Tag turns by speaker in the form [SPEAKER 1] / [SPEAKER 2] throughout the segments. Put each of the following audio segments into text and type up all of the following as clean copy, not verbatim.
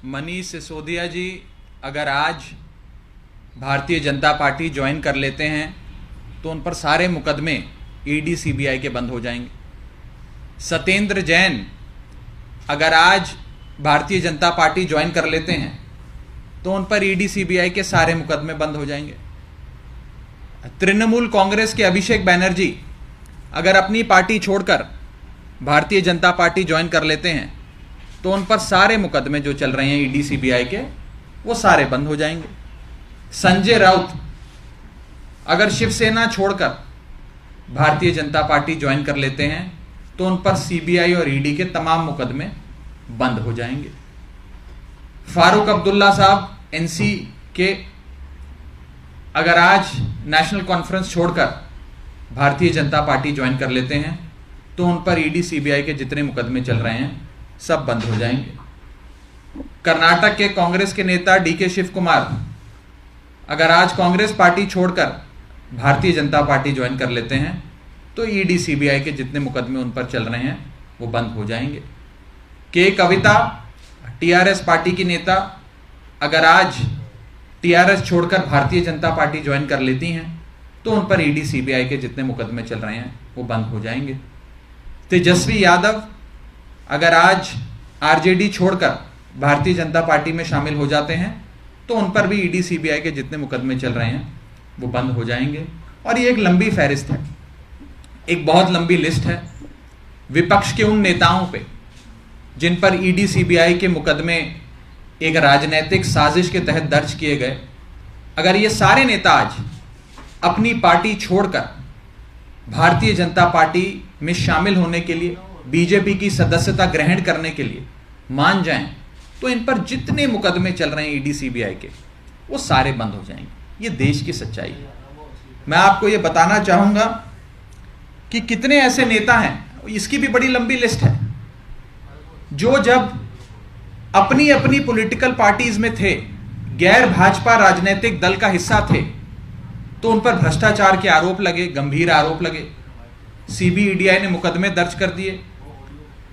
[SPEAKER 1] मनीष सिसोदिया जी अगर आज Bharatiya Janata party join कर लेते हैं तो उन पर सारे मुकदमे ईडी सीबीआई के बंद हो जाएंगे। सत्येंद्र जैन अगर आज भारतीय जनता पार्टी ज्वाइन कर लेते हैं तो उन पर ईडी सीबीआई के सारे मुकदमे बंद हो जाएंगे। तृणमूल कांग्रेस के अभिषेक बैनर्जी अगर अपनी पार्टी छोड़कर भारतीय जनता पार्टी ज्वाइन कर लेते हैं तो उन पर सारे मुकदमे जो चल रहे हैं ईडी सीबीआई के वो सारे बंद हो जाएंगे। संजय राउत अगर शिवसेना छोड़कर भारतीय जनता पार्टी ज्वाइन कर लेते हैं तो उन पर सीबीआई और ईडी के तमाम मुकदमे बंद हो जाएंगे। फारूक अब्दुल्ला साहब एनसी के अगर आज नेशनल कॉन्फ्रेंस छोड़कर भारतीय जनता पार्टी ज्वाइन कर लेते हैं तो उन पर ईडी सीबीआई के जितने मुकदमे चल रहे हैं सब बंद हो जाएंगे। कर्नाटक के कांग्रेस के नेता डीके शिव कुमार अगर आज कांग्रेस पार्टी छोड़कर भारतीय जनता पार्टी ज्वाइन कर लेते हैं तो ईडी सीबीआई के जितने मुकदमे उन पर चल रहे हैं वो बंद हो जाएंगे। के कविता टीआरएस पार्टी की नेता अगर आज टीआरएस छोड़कर भारतीय जनता पार्टी ज्वाइन कर लेती हैं तो उन पर ईडी सीबीआई के जितने मुकदमे चल रहे हैं वो बंद हो जाएंगे। तेजस्वी यादव अगर आज आरजेडी छोड़कर भारतीय जनता पार्टी में शामिल हो जाते हैं तो उन पर भी ईडी सीबीआई के जितने मुकदमे चल रहे हैं वो बंद हो जाएंगे। और ये एक लंबी फहरिस्त है, एक बहुत लंबी लिस्ट है विपक्ष के उन नेताओं पे जिन पर ईडी सीबीआई के मुकदमे एक राजनीतिक साजिश के तहत दर्ज किए गए। अगर ये सारे नेता आज अपनी पार्टी छोड़कर भारतीय जनता पार्टी में शामिल होने के लिए, बीजेपी की सदस्यता ग्रहण करने के लिए मान जाएं तो इन पर जितने मुकदमे चल रहे हैं ईडी सीबीआई के वो सारे बंद हो जाएंगे। ये देश की सच्चाई है। मैं आपको ये बताना चाहूंगा कि कितने ऐसे नेता हैं, इसकी भी बड़ी लंबी लिस्ट है, जो जब अपनी अपनी पॉलिटिकल पार्टीज में थे, गैर भाजपा राजनीतिक दल का हिस्सा थे, तो उन पर भ्रष्टाचार के आरोप लगे, गंभीर आरोप लगे, सीबीईडीआई ने मुकदमे दर्ज कर दिए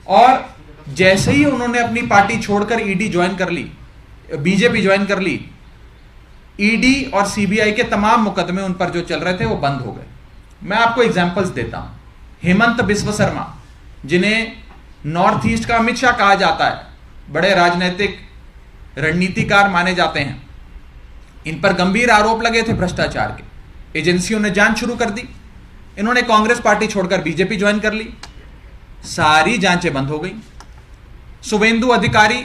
[SPEAKER 1] और जैसे ही उन्होंने अपनी पार्टी छोड़कर ईडी ज्वाइन कर ली, बीजेपी ज्वाइन कर ली, ईडी और सीबीआई के तमाम मुकदमे उन पर जो चल रहे थे वो बंद हो गए। मैं आपको एग्जांपल्स देता हूं। हेमंत बिस्व शर्मा जिन्हें नॉर्थ ईस्ट का अमित शाह कहा जाता है, बड़े राजनीतिक रणनीतिकार माने जाते हैं, इन पर गंभीर आरोप लगे थे भ्रष्टाचार के। एजेंसियों ने जांच शुरू कर दी, इन्होंने कांग्रेस पार्टी छोड़कर बीजेपी ज्वाइन कर ली, सारी जांचें बंद हो गई। शुभेंदु अधिकारी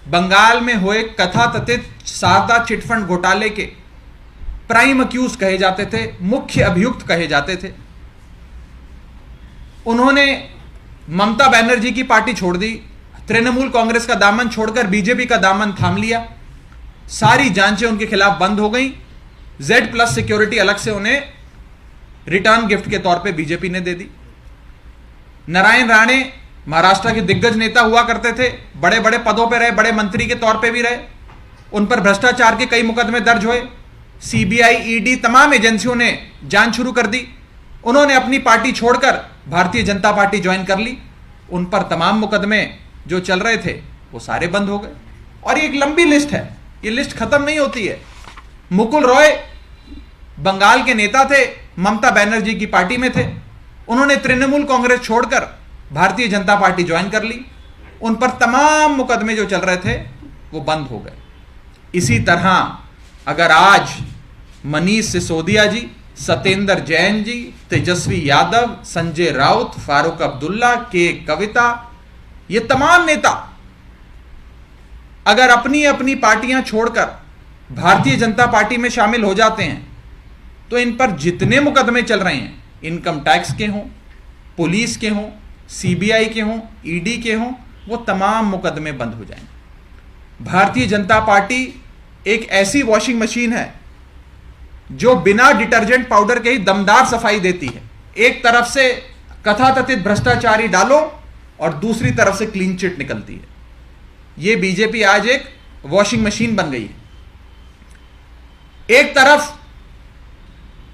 [SPEAKER 1] बंगाल में हुए कथाकथित शारदा चिटफंड घोटाले के प्राइम अक्यूज कहे जाते थे, मुख्य अभियुक्त कहे जाते थे। उन्होंने ममता बनर्जी की पार्टी छोड़ दी, तृणमूल कांग्रेस का दामन छोड़कर बीजेपी का दामन थाम लिया, सारी जांचें उनके खिलाफ बंद हो गई। Z+ सिक्योरिटी अलग से उन्हें रिटर्न गिफ्ट के तौर पे बीजेपी ने दे दी। नारायण राणे महाराष्ट्र के दिग्गज नेता हुआ करते थे, बड़े बड़े पदों पे रहे, बड़े मंत्री के तौर पे भी रहे, उन पर भ्रष्टाचार के कई मुकदमे दर्ज हुए। सीबीआई, ईडी, तमाम एजेंसियों ने जांच शुरू कर दी। उन्होंने अपनी पार्टी छोड़कर भारतीय जनता पार्टी ज्वाइन कर ली, उन पर तमाम मुकदमे जो चल रहे थे वो सारे बंद हो गए। और ये एक लंबी लिस्ट है, ये लिस्ट खत्म नहीं होती है। मुकुल रॉय बंगाल के नेता थे, ममता बनर्जी की पार्टी में थे, उन्होंने तृणमूल कांग्रेस छोड़कर भारतीय जनता पार्टी ज्वाइन कर ली, उन पर तमाम मुकदमे जो चल रहे थे वो बंद हो गए। इसी तरह अगर आज मनीष सिसोदिया जी, सत्येंद्र जैन जी, तेजस्वी यादव, संजय राउत, फारूक अब्दुल्ला, के कविता, ये तमाम नेता अगर अपनी अपनी पार्टियां छोड़कर भारतीय जनता पार्टी में शामिल हो जाते हैं तो इन पर जितने मुकदमे चल रहे हैं, इनकम टैक्स के हों, पुलिस के हों, सीबीआई के हों, ईडी के हों, वो तमाम मुकदमे बंद हो जाएंगे। भारतीय जनता पार्टी एक ऐसी वॉशिंग मशीन है जो बिना डिटर्जेंट पाउडर के ही दमदार सफाई देती है। एक तरफ से कथाकथित भ्रष्टाचारी डालो और दूसरी तरफ से क्लीन चिट निकलती है। यह बीजेपी आज एक वॉशिंग मशीन बन गई है। एक तरफ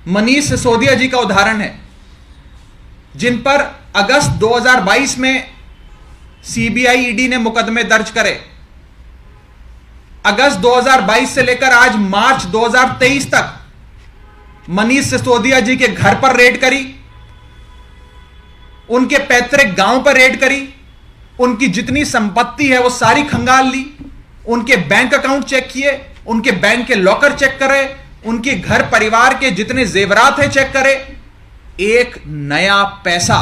[SPEAKER 1] मनीष सिसोदिया जी का उदाहरण है, जिन पर अगस्त 2022 में सीबीआई ईडी ने मुकदमे दर्ज करे अगस्त 2022 से लेकर आज मार्च 2023 तक मनीष सिसोदिया जी के घर पर रेड करी, उनके पैतृक गांव पर रेड करी, उनकी जितनी संपत्ति है वो सारी खंगाल ली, उनके बैंक अकाउंट चेक किए, उनके बैंक के लॉकर चेक करे, उनके घर परिवार के जितने जेवरात हैं चेक करे। एक नया पैसा,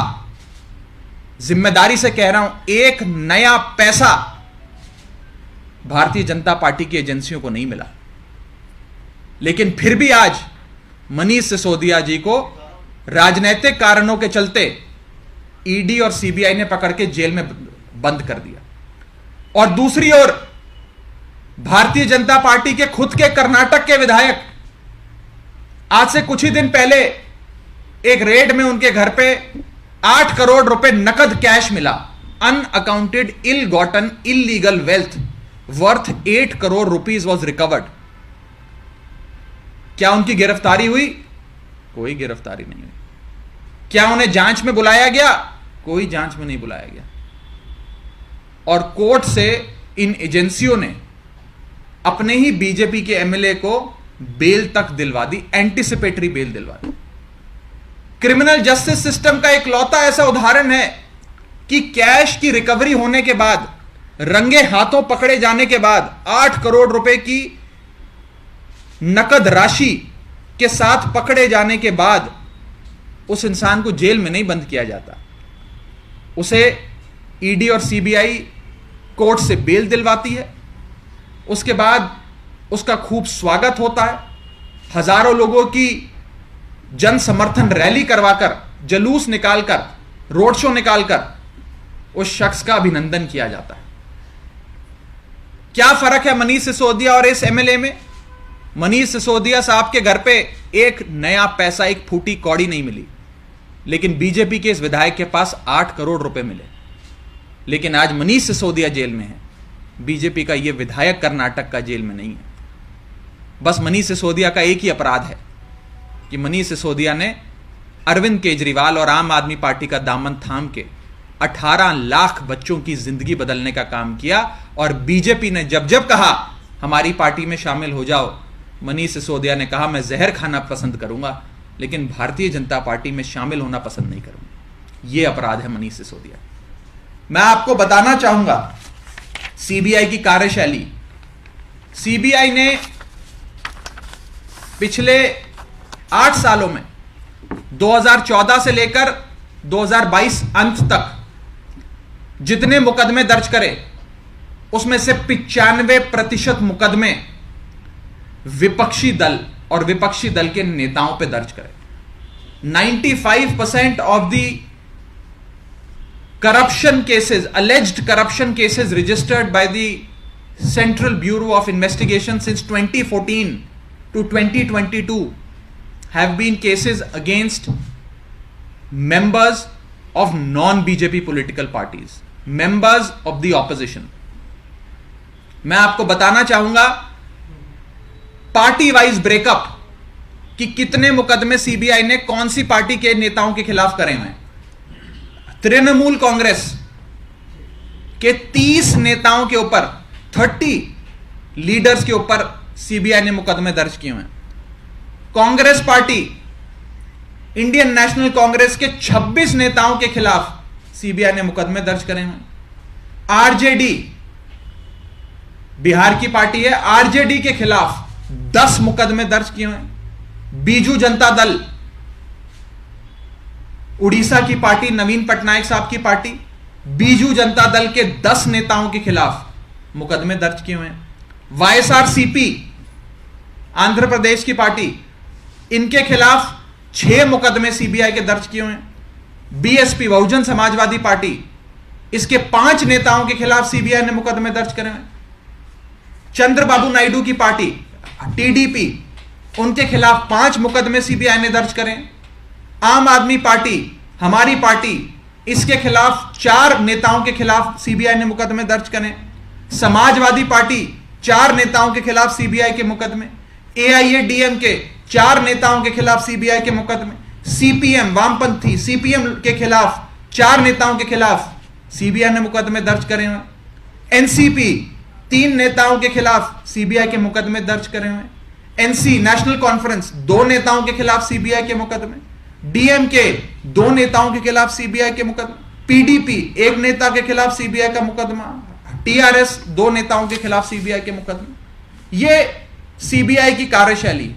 [SPEAKER 1] जिम्मेदारी से कह रहा हूं, एक नया पैसा भारतीय जनता पार्टी की एजेंसियों को नहीं मिला। लेकिन फिर भी आज मनीष सिसोदिया जी को राजनीतिक कारणों के चलते ईडी और सीबीआई ने पकड़ के जेल में बंद कर दिया। और दूसरी ओर भारतीय जनता पार्टी के खुद के कर्नाटक के विधायक, आज से कुछ ही दिन पहले एक रेड में उनके घर पे 8 करोड़ रुपए नकद कैश मिला। Unaccounted ill gotten illegal wealth worth 8 crore rupees was recovered. क्या उनकी गिरफ्तारी हुई? कोई गिरफ्तारी नहीं हुई। क्या उन्हें जांच में बुलाया गया? कोई जांच में नहीं बुलाया गया। और कोर्ट से इन एजेंसियों ने अपने ही बीजेपी के एमएलए को बेल तक दिलवा दी, एंटीसिपेटरी बेल दिलवा दी। क्रिमिनल जस्टिस सिस्टम का एक लौता ऐसा उदाहरण है कि कैश की रिकवरी होने के बाद, रंगे हाथों पकड़े जाने के बाद, 8 करोड़ रुपए की नकद राशि के साथ पकड़े जाने के बाद उस इंसान को जेल में नहीं बंद किया जाता, उसे ईडी और सीबीआई कोर्ट से बेल दिलवाती है। उसके बाद उसका खूब स्वागत होता है, हजारों लोगों की जन समर्थन रैली करवाकर, जुलूस निकालकर, रोड शो निकालकर उस शख्स का अभिनंदन किया जाता है। क्या फर्क है मनीष सिसोदिया और इस एमएलए में? मनीष सिसोदिया साहब के घर पे एक नया पैसा, एक फूटी कौड़ी नहीं मिली, लेकिन बीजेपी के इस विधायक के पास 8 करोड़ रुपए मिले। लेकिन आज मनीष सिसोदिया जेल में है, बीजेपी का यह विधायक कर्नाटक का जेल में नहीं है। बस मनीष सिसोदिया का एक ही अपराध है कि मनीष सिसोदिया ने अरविंद केजरीवाल और आम आदमी पार्टी का दामन थाम के 18 लाख बच्चों की जिंदगी बदलने का काम किया। और बीजेपी ने जब जब कहा हमारी पार्टी में शामिल हो जाओ, मनीष सिसोदिया ने कहा मैं जहर खाना पसंद करूंगा, लेकिन भारतीय जनता पार्टी में शामिल होना पसंद नहीं करूंगा। यह अपराध है मनीष सिसोदिया। मैं आपको बताना चाहूंगा सीबीआई की कार्यशैली। सीबीआई ने पिछले 8 सालों में 2014 से लेकर 2022 अंत तक जितने मुकदमे दर्ज करे, उसमें से 95% मुकदमे विपक्षी दल और विपक्षी दल के नेताओं पे दर्ज करे। 95% of the corruption cases, alleged corruption cases registered by the Central Bureau of Investigation since 2014 to 2022 have been cases against members of non-BJP political parties, members of the opposition. मैं आपको बताना चाहूंगा पार्टी वाइज ब्रेकअप कि कितने मुकदमे CBI ने कौन सी party के नेताओं के खिलाफ करे हुए हैं। तृणमूल कांग्रेस के 30 नेताओं के ऊपर, 30 लीडर्स के ऊपर सीबीआई ने मुकदमे दर्ज किए हैं। Congress party, Indian national Congress के 26 नेताओं के खिलाफ सीबीआई ने मुकदमे दर्ज करे हैं। आरजेडी, बिहार की पार्टी है, आरजेडी के खिलाफ 10 मुकदमे दर्ज किए हैं। बीजू जनता दल, उड़ीसा की पार्टी, नवीन पटनायक साहब की पार्टी, बीजू जनता दल के 10 नेताओं के खिलाफ मुकदमे दर्ज किए हुए हैं। वाईएसआरसीपी, आंध्र प्रदेश की पार्टी, इनके खिलाफ 6 मुकदमे सीबीआई के दर्ज किए हुए हैं। बीएसपी, बहुजन समाजवादी पार्टी, इसके 5 नेताओं के खिलाफ सीबीआई ने मुकदमे दर्ज करे हैं। चंद्रबाबू नायडू की पार्टी, टीडीपी, उनके खिलाफ 5 मुकदमे सीबीआई ने दर्ज करें। आम आदमी पार्टी, हमारी पार्टी, इसके खिलाफ 4 नेताओं के खिलाफ सीबीआई ने मुकदमे दर्ज करें। समाजवादी पार्टी, 4 नेताओं के खिलाफ सीबीआई के मुकदमे। एआईएडीएम के 4 नेताओं के खिलाफ सीबीआई के मुकदमे। सीपीएम, वामपंथी सीपीएम के खिलाफ 4 नेताओं के खिलाफ सीबीआई ने मुकदमे दर्ज करे हैं। एनसीपी, 3 नेताओं के खिलाफ सीबीआई के मुकदमे दर्ज करे हुए हैं। एनसी नेशनल कॉन्फ्रेंस 2 नेताओं के खिलाफ सीबीआई के मुकदमे, डीएमके 2 नेताओं के खिलाफ सीबीआई के मुकदमे, पीडीपी 1 नेता के खिलाफ सीबीआई का मुकदमा, टीआरएस 2 नेताओं के खिलाफ सीबीआई के मुकदमे। यह सीबीआई की कार्यशैली,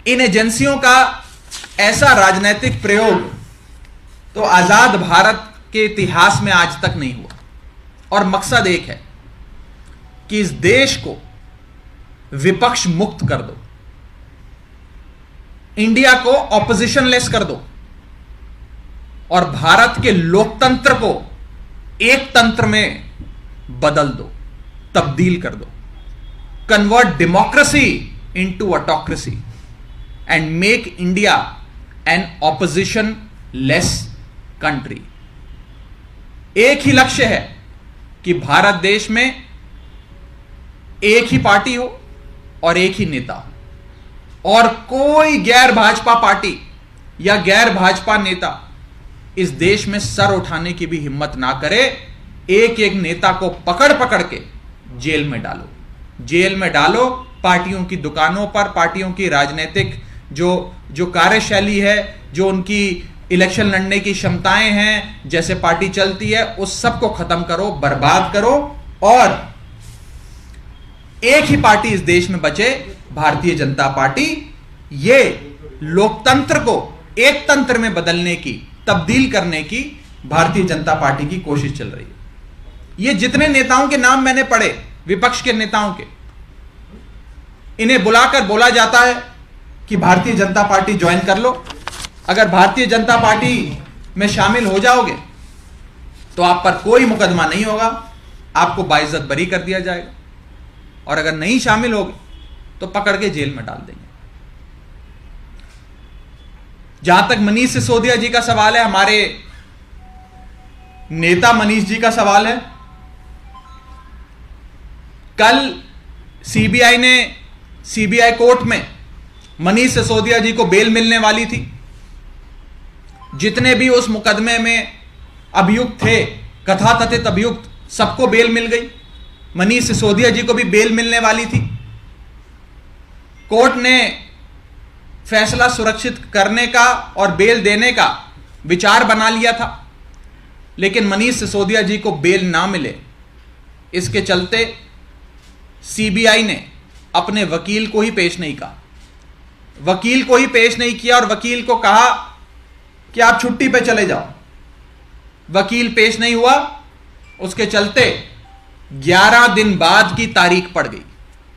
[SPEAKER 1] इन एजेंसियों का ऐसा राजनीतिक प्रयोग तो आजाद भारत के इतिहास में आज तक नहीं हुआ। और मकसद एक है कि इस देश को विपक्ष मुक्त कर दो, इंडिया को ऑपोजिशन लेस कर दो और भारत के लोकतंत्र को एक तंत्र में बदल दो, तब्दील कर दो। Convert democracy into autocracy and make India an opposition less country. एक ही लक्ष्य है कि भारत देश में एक ही पार्टी हो और एक ही नेता हो और कोई गैर भाजपा पार्टी या गैर भाजपा नेता इस देश में सर उठाने की भी हिम्मत ना करे। एक एक नेता को पकड़ पकड़ के जेल में डालो, जेल में डालो। पार्टियों की दुकानों पर, पार्टियों की राजनीतिक जो कार्यशैली है, जो उनकी इलेक्शन लड़ने की क्षमताएं हैं, जैसे पार्टी चलती है, उस सब को खत्म करो, बर्बाद करो और एक ही पार्टी इस देश में बचे, भारतीय जनता पार्टी। ये लोकतंत्र को एक तंत्र में बदलने की, तब्दील करने की भारतीय जनता पार्टी की कोशिश चल रही है। ये जितने नेताओं के नाम मैंने पढ़े, विपक्ष के नेताओं के, इन्हें बुलाकर बोला जाता है कि भारतीय जनता पार्टी ज्वाइन कर लो। अगर भारतीय जनता पार्टी में शामिल हो जाओगे तो आप पर कोई मुकदमा नहीं होगा, आपको बाइज्जत बरी कर दिया जाएगा, और अगर नहीं शामिल होगे तो पकड़ के जेल में डाल देंगे। जहां तक मनीष सिसोदिया जी का सवाल है, हमारे नेता मनीष जी का सवाल है, कल सीबीआई कोर्ट में मनीष सिसोदिया जी को बेल मिलने वाली थी। जितने भी उस मुकदमे में अभियुक्त थे, कथाकथित अभियुक्त, सबको बेल मिल गई। मनीष सिसोदिया जी को भी बेल मिलने वाली थी। कोर्ट ने फैसला सुरक्षित करने का और बेल देने का विचार बना लिया था, लेकिन मनीष सिसोदिया जी को बेल ना मिले, इसके चलते सीबीआई ने अपने वकील को ही पेश नहीं किया। वकील को ही पेश नहीं किया और वकील को कहा कि आप छुट्टी पे चले जाओ। वकील पेश नहीं हुआ, उसके चलते 11 दिन बाद की तारीख पड़ गई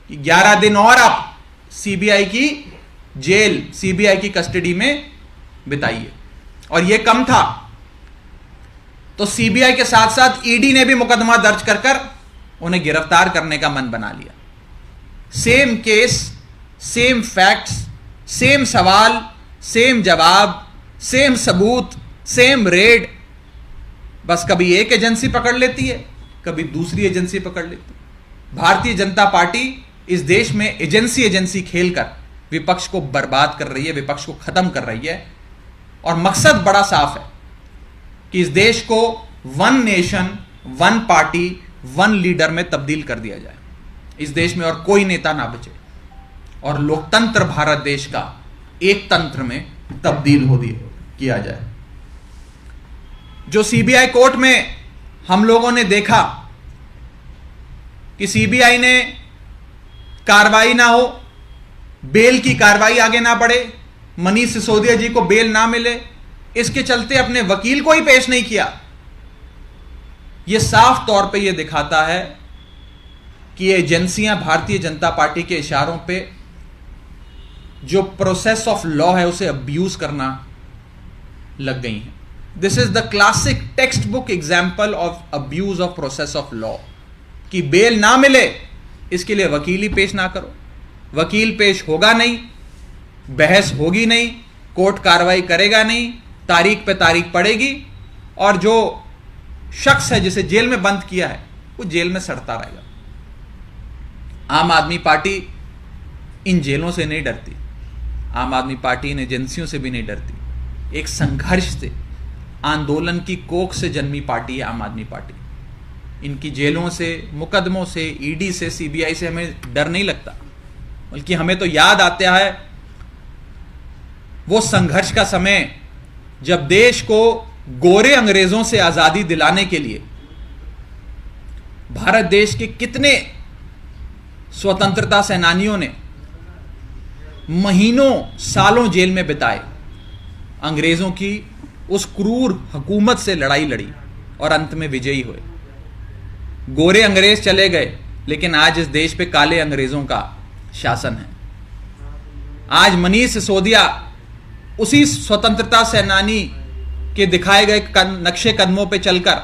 [SPEAKER 1] कि 11 दिन और आप सीबीआई की जेल, सीबीआई की कस्टडी में बिताइए। और यह कम था तो सीबीआई के साथ साथ ईडी ने भी मुकदमा दर्ज कर उन्हें गिरफ्तार करने का मन बना लिया। Same case, same facts, same सवाल, सेम जवाब, सेम सबूत, सेम रेड। बस कभी एक एजेंसी पकड़ लेती है, कभी दूसरी एजेंसी पकड़ लेती है। भारतीय जनता पार्टी इस देश में एजेंसी खेलकर विपक्ष को बर्बाद कर रही है, विपक्ष को खत्म कर रही है। और मकसद बड़ा साफ है कि इस देश को one nation, one party, one leader में तब्दील कर दिया जाए। इस देश में और कोई नेता ना बचे और लोकतंत्र भारत देश का एक तंत्र में तब्दील किया जाए। जो सीबीआई कोर्ट में हम लोगों ने देखा कि सीबीआई ने कार्रवाई ना हो, बेल की कार्रवाई आगे ना बढ़े, मनीष सिसोदिया जी को बेल ना मिले, इसके चलते अपने वकील को ही पेश नहीं किया। यह साफ तौर पे यह दिखाता है कि ये एजेंसियां भारतीय जनता पार्टी के इशारों पे जो प्रोसेस ऑफ लॉ है उसे अब्यूज करना लग गई हैं। This is the classic text book example of abuse of process of law कि बेल ना मिले इसके लिए वकील ही पेश ना करो। वकील पेश होगा नहीं, बहस होगी नहीं, कोर्ट कार्रवाई करेगा नहीं, तारीख पे तारीख पड़ेगी और जो शख्स है जिसे जेल में बंद किया है वो जेल में सड़ता रहेगा। आम आदमी पार्टी इन जेलों से नहीं डरती, आम आदमी पार्टी इन एजेंसियों से भी नहीं डरती। एक संघर्ष से, आंदोलन की कोख से जन्मी पार्टी है आम आदमी पार्टी। इनकी जेलों से, मुकदमों से, ईडी से, सीबीआई से हमें डर नहीं लगता, बल्कि हमें तो याद आता है वो संघर्ष का समय जब देश को गोरे अंग्रेजों से आजादी दिलाने के लिए भारत देश के कितने स्वतंत्रता सेनानियों ने महीनों सालों जेल में बिताए, अंग्रेजों की उस क्रूर हुकूमत से लड़ाई लड़ी और अंत में विजयी हुए। गोरे अंग्रेज चले गए, लेकिन आज इस देश पे काले अंग्रेजों का शासन है। आज मनीष सिसोदिया उसी स्वतंत्रता सेनानी के दिखाए गए नक्शे कदमों पे चलकर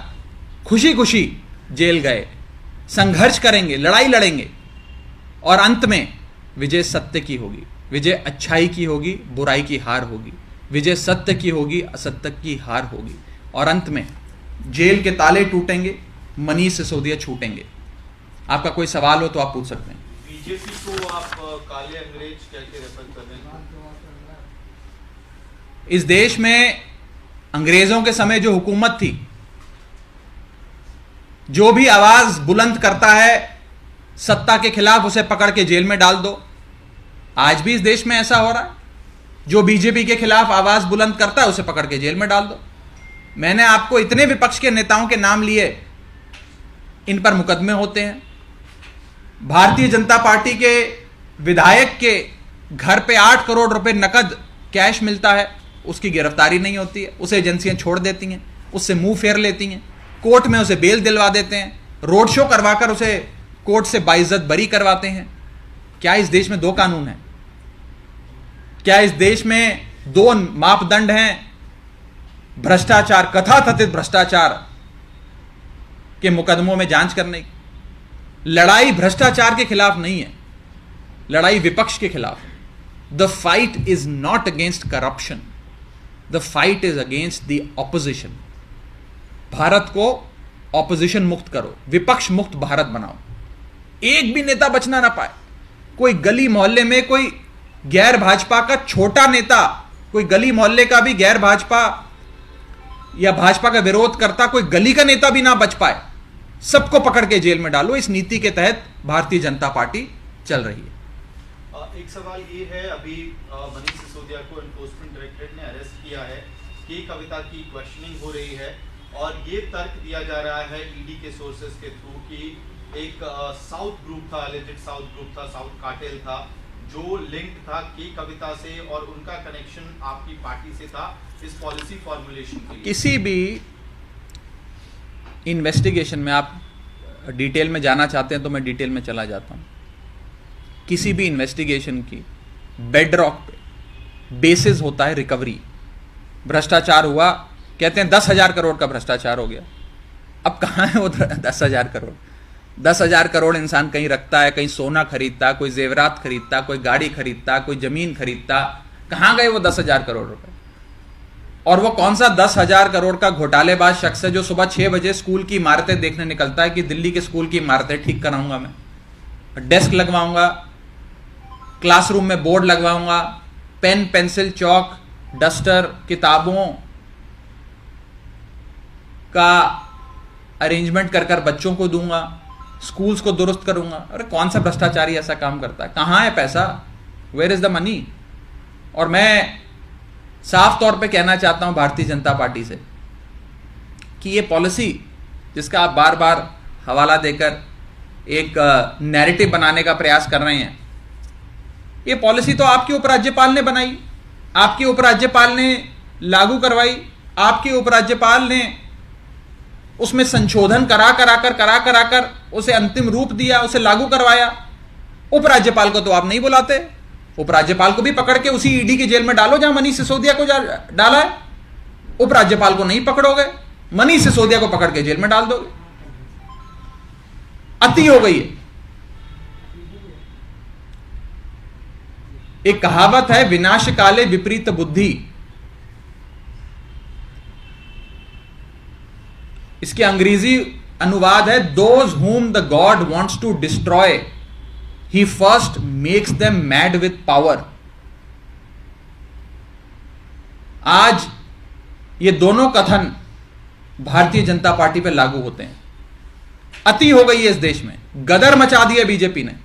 [SPEAKER 1] खुशी खुशी जेल गए। संघर्ष करेंगे, लड़ाई लड़ेंगे और अंत में विजय सत्य की होगी, विजय अच्छाई की होगी, बुराई की हार होगी, विजय सत्य की होगी, असत्य की हार होगी और अंत में जेल के ताले टूटेंगे, मनीष सिसोदिया छूटेंगे। आपका कोई सवाल हो तो आप पूछ सकते हैं।
[SPEAKER 2] बीजेपी को आप काले अंग्रेज कैसे रेफर कर रहे हैं?
[SPEAKER 1] इस देश में अंग्रेजों के समय जो हुकूमत थी, जो भी आवाज बुलंद करता है सत्ता के खिलाफ उसे पकड़ के जेल में डाल दो। आज भी इस देश में ऐसा हो रहा है, जो बीजेपी के खिलाफ आवाज बुलंद करता है उसे पकड़ के जेल में डाल दो। मैंने आपको इतने विपक्ष के नेताओं के नाम लिए, इन पर मुकदमे होते हैं। भारतीय जनता पार्टी के विधायक के घर पे 8 करोड़ रुपए नकद कैश मिलता है, उसकी गिरफ्तारी नहीं होती है, उसे एजेंसियां छोड़ देती हैं, उससे मुंह फेर लेती हैं, कोर्ट में उसे बेल दिलवा देते हैं, रोड शो करवाकर उसे कोर्ट से बाइज्जत बरी करवाते हैं। क्या इस देश में 2 कानून हैं? क्या इस देश में 2 मापदंड हैं? भ्रष्टाचार, कथाकथित भ्रष्टाचार के मुकदमों में जांच करने की। लड़ाई भ्रष्टाचार के खिलाफ नहीं है, लड़ाई विपक्ष के खिलाफ है। The fight is not against corruption, the fight is against the opposition. Bharat को ऑपोजिशन मुक्त करो, विपक्ष मुक्त भारत बनाओ। एक भी नेता बचना ना पाए। कोई गली मोहल्ले में कोई गैर भाजपा का छोटा नेता, कोई गली मोहल्ले का भी गैर भाजपा या भाजपा का विरोध करता कोई गली का नेता भी ना बच पाए, सबको पकड़ के जेल में डालो। इस नीति के तहत भारतीय जनता पार्टी चल रही है।
[SPEAKER 2] एक सवाल ये है, अभी मनीष सिसोदिया को एनफोर्समेंट डायरेक्टरेट ने अरेस्ट किया है, के कविता की क्वेश्चनिंग हो रही है और ये तर्क दिया जा रहा है ईडी के सोर्सेज के थ्रू कि एक साउथ ग्रुप था, एलिजेड साउथ ग्रुप था, साउथ कार्टेल था, जो लिंक था के कविता से और उनका कनेक्शन आपकी पार्टी से था इस पॉलिसी फॉर्मुलेशन के लिए।
[SPEAKER 1] किसी भी इन्वेस्टिगेशन में आप डिटेल में जाना चाहते हैं तो मैं डिटेल में चला जाता हूं। किसी भी इन्वेस्टिगेशन की बेडरॉक पे बेसिस होता है रिकवरी। भ्रष्टाचार हुआ, कहते हैं 10,000 करोड़ का भ्रष्टाचार हो गया। अब कहां है वो 10,000 करोड़? 10,000 करोड़ इंसान कहीं रखता है, कहीं सोना खरीदता, कोई जेवरात खरीदता, कोई गाड़ी खरीदता, कोई जमीन खरीदता। कहां गए वो 10,000 करोड़ रुपए? और वो कौन सा 10,000 करोड़ का घोटालेबाज शख्स है जो सुबह 6 बजे स्कूल की इमारतें देखने निकलता है कि दिल्ली के स्कूल की इमारतें ठीक कराऊंगा, मैं डेस्क लगवाऊंगा, क्लासरूम में बोर्ड लगवाऊंगा, पेन, पेंसिल, चौक, डस्टर, किताबों का अरेंजमेंट कर कर बच्चों को दूंगा, स्कूल्स को दुरुस्त करूंगा। अरे कौन सा भ्रष्टाचारी ऐसा काम करता है? कहां है पैसा? Where is the money? और मैं साफ तौर पे कहना चाहता हूं भारतीय जनता पार्टी से कि ये पॉलिसी जिसका आप बार बार हवाला देकर एक नैरेटिव बनाने का प्रयास कर रहे हैं, ये पॉलिसी तो आपके उपराज्यपाल ने बनाई, आपके उपराज्यपाल ने लागू करवाई, आपके उपराज्यपाल ने उसमें संशोधन करा कर उसे अंतिम रूप दिया, उसे लागू करवाया। उपराज्यपाल को तो आप नहीं बुलाते। उपराज्यपाल को भी पकड़ के उसी ईडी की जेल में डालो जहां मनीष सिसोदिया को डाला है। उपराज्यपाल को नहीं पकड़ोगे, मनीष सिसोदिया को पकड़ के जेल में डाल दोगे। अति हो गई है। एक कहावत है, विनाश काले विपरीत बुद्धि। इसके अंग्रेजी अनुवाद है, those whom the God wants to destroy, he first makes them mad with power। आज ये दोनों कथन भारतीय जनता पार्टी पर लागू होते हैं। अति हो गई है इस देश में, गदर मचा दिया बीजेपी ने।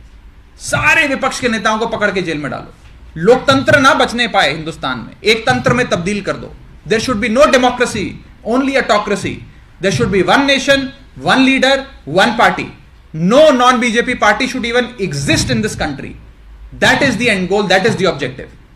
[SPEAKER 1] सारे विपक्ष के नेताओं को पकड़ के जेल में डालो, लोकतंत्र ना बचने पाए हिंदुस्तान में, एक तंत्र में तब्दील कर दो। There should be no democracy, only autocracy. There should be one nation, one leader, one party. No non BJP party should even exist in this country. That is the end goal, that is the objective.